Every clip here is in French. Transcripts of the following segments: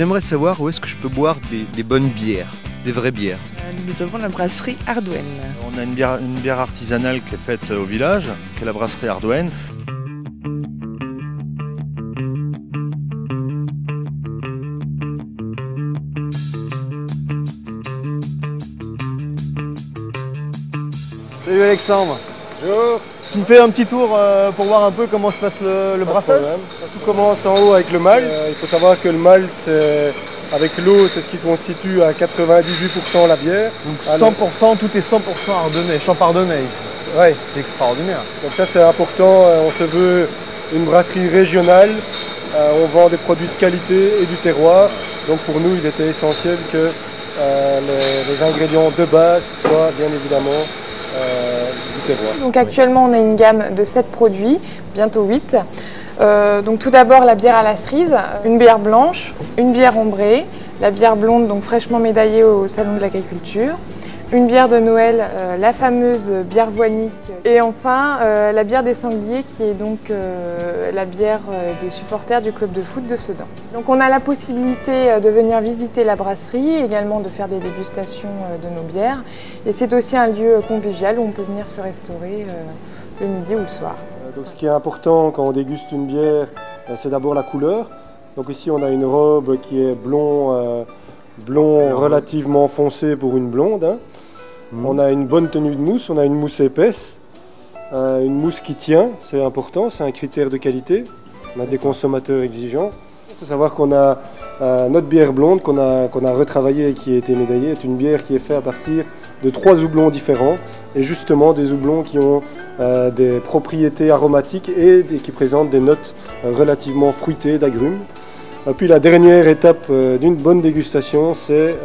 J'aimerais savoir où est-ce que je peux boire des bonnes bières, des vraies bières. Nous avons la brasserie Ardouenne. On a une bière artisanale qui est faite au village, qui est la brasserie Ardouenne. Salut Alexandre. Bonjour. Tu me fais un petit tour pour voir un peu comment se passe le brassage? Tout commence en haut avec le malt. Il faut savoir que le malt, avec l'eau, c'est ce qui constitue à 98% la bière. Donc 100%, tout est 100% ardennais, champardonnais. Oui. C'est extraordinaire. Donc ça c'est important, on se veut une brasserie régionale, on vend des produits de qualité et du terroir. Donc pour nous il était essentiel que les ingrédients de base soient bien évidemment du terroir. Donc actuellement on a une gamme de 7 produits, bientôt 8. Donc tout d'abord la bière à la cerise, une bière blanche, une bière ambrée, la bière blonde donc fraîchement médaillée au Salon de l'Agriculture, une bière de Noël, la fameuse bière voinique et enfin la bière des sangliers qui est donc la bière des supporters du club de foot de Sedan. Donc on a la possibilité de venir visiter la brasserie, également de faire des dégustations de nos bières et c'est aussi un lieu convivial où on peut venir se restaurer le midi ou le soir. Donc ce qui est important quand on déguste une bière, c'est d'abord la couleur. Donc ici on a une robe qui est blond relativement foncé pour une blonde. Hein. On a une bonne tenue de mousse, on a une mousse épaisse, une mousse qui tient, c'est important, c'est un critère de qualité. On a des consommateurs exigeants. Il faut savoir qu'on a notre bière blonde qu'on a retravaillée et qui a été médaillée, est une bière qui est faite à partir de 3 houblons différents et justement des houblons qui ont des propriétés aromatiques et qui présentent des notes relativement fruitées d'agrumes. Puis la dernière étape d'une bonne dégustation, c'est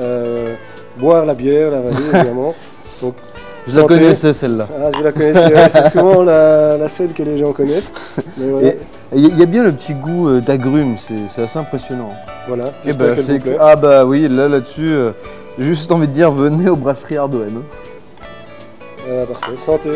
boire la bière, la vallée évidemment. Donc, Je la connaissais celle-là. Ah, je la connaissais, ouais, c'est souvent la seule que les gens connaissent. Mais voilà. Il y a bien le petit goût d'agrumes, c'est assez impressionnant. Voilà. Et ah bah oui, là-dessus, j'ai juste envie de dire venez aux brasseries Ardouenne. Parfait, santé.